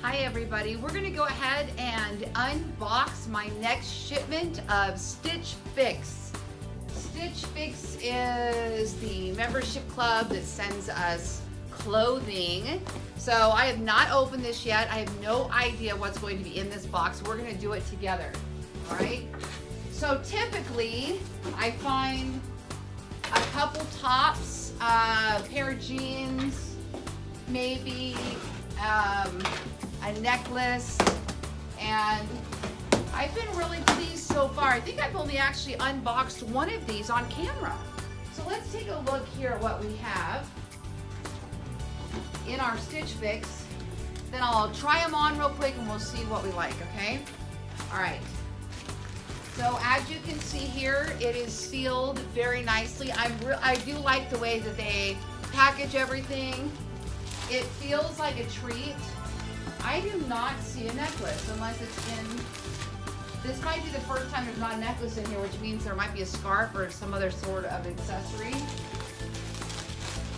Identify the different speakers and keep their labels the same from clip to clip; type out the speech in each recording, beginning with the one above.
Speaker 1: Hi everybody, we're gonna go ahead and unbox my next shipment of Stitch Fix. Stitch Fix is the membership club that sends us clothing. So I have not opened this yet. I have no idea what's going to be in this box. We're gonna do it together, all right? So typically, I find a couple tops, a pair of jeans, maybe a necklace, and I've been really pleased so far. I think I've only actually unboxed one of these on camera. So let's take a look here at what we have in our Stitch Fix. Then I'll try them on real quick and we'll see what we like, okay? All right. So as you can see here, it is sealed very nicely. I do like the way that they package everything. It feels like a treat. I do not see a necklace unless it's in, this might be the first time there's not a necklace in here, which means there might be a scarf or some other sort of accessory.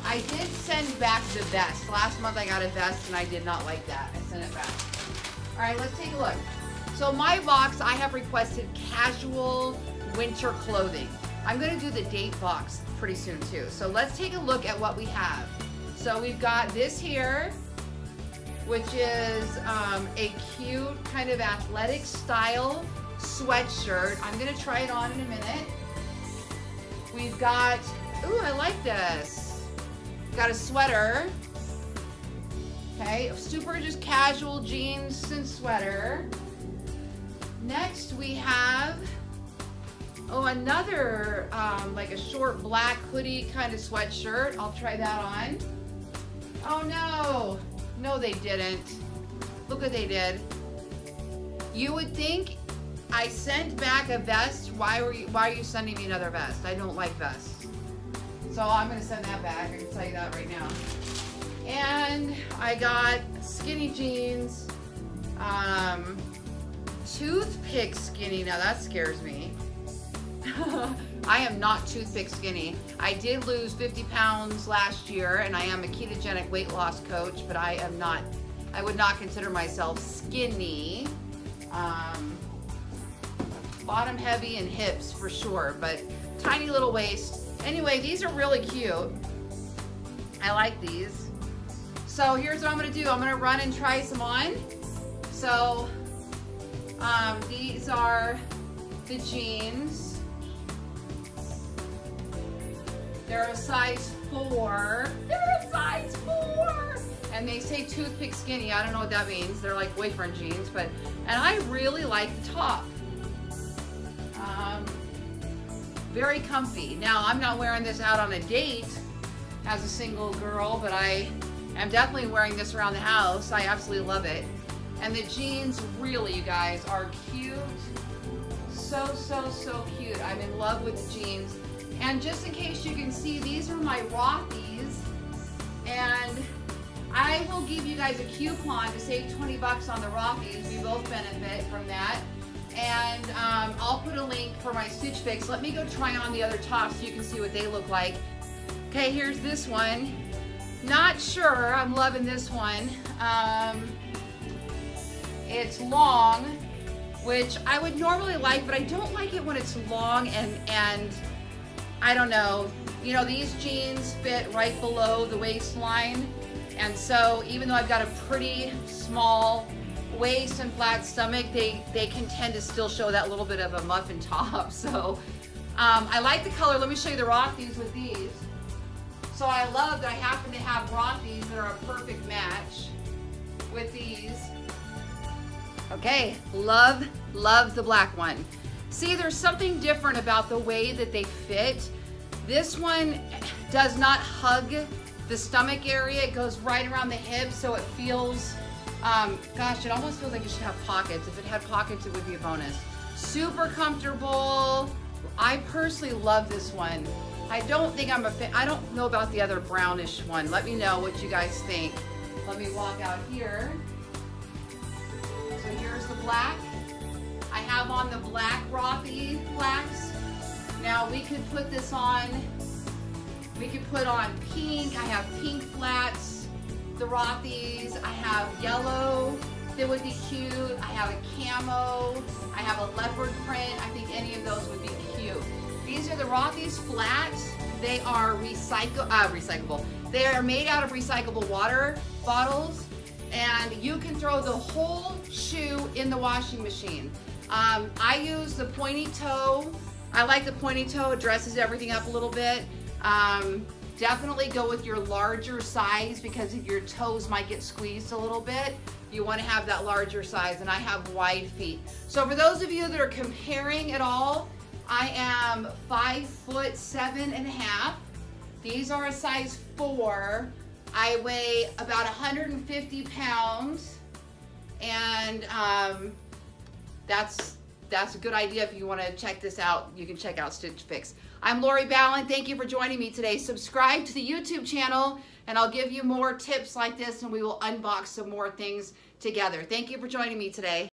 Speaker 1: I did send back the vest. Last month I got a vest and I did not like that. I sent it back. All right, let's take a look. So my box, I have requested casual winter clothing. I'm gonna do the date box pretty soon too. So let's take a look at what we have. So we've got this here, which is a cute kind of athletic style sweatshirt. I'm gonna try it on in a minute. We've got, ooh, I like this. Got a sweater. Okay, super just casual jeans and sweater. Next we have, oh, another like a short black hoodie kind of sweatshirt. I'll try that on. Oh no. No, they didn't. Look what they did. You would think I sent back a vest. Why are you sending me another vest? I don't like vests. So I'm gonna send that back. I can tell you that right now. And I got skinny jeans, toothpick skinny. Now that scares me. I am not toothpick skinny. I did lose 50 pounds last year and I am a ketogenic weight loss coach, but I would not consider myself skinny. Bottom heavy and hips for sure, but tiny little waist. Anyway, these are really cute. I like these. So here's what I'm gonna do. I'm gonna run and try some on. So these are the jeans. They're a size 4. They're a size 4! And they say toothpick skinny. I don't know what that means. They're like boyfriend jeans, and I really like the top. Very comfy. Now, I'm not wearing this out on a date as a single girl, but I am definitely wearing this around the house. I absolutely love it. And the jeans, really, you guys, are cute. So, so, so cute. I'm in love with the jeans. And just in case you can see, these are my Rothy's, and I will give you guys a coupon to save 20 bucks on the Rothy's. We both benefit from that. And I'll put a link for my Stitch Fix. Let me go try on the other tops so you can see what they look like. Okay, here's this one. Not sure, I'm loving this one. It's long, which I would normally like, but I don't like it when it's long and I don't know, you know, these jeans fit right below the waistline, and so even though I've got a pretty small waist and flat stomach, they can tend to still show that little bit of a muffin top. So I like the color. Let me show you the Rothy's with these. So I love that I happen to have Rothy's that are a perfect match with these. Okay, love the black one. See, there's something different about the way that they fit. This one does not hug the stomach area. It goes right around the hip, so it feels, gosh, it almost feels like it should have pockets. If it had pockets, it would be a bonus. Super comfortable. I personally love this one. I don't think I'm a fan. I don't know about the other brownish one. Let me know what you guys think. Let me walk out here. So here's the black. I have on the black Rothy flats. Now we could put this on, we could put on pink. I have pink flats, the Rothy's. I have yellow that would be cute. I have a camo. I have a leopard print. I think any of those would be cute. These are the Rothy's flats. They are recyclable. They are made out of recyclable water bottles, and you can throw the whole shoe in the washing machine. I use the pointy toe. I like the pointy toe. It dresses everything up a little bit. Definitely go with your larger size, because if your toes might get squeezed a little bit, you want to have that larger size, and I have wide feet. So for those of you that are comparing at all, I am 5'7.5". These are a size 4. I weigh about 150 pounds, and that's a good idea. If you want to check this out, you can check out Stitch Fix. I'm Lori Ballen. Thank you for joining me today. Subscribe to the YouTube channel, and I'll give you more tips like this, and we will unbox some more things together. Thank you for joining me today.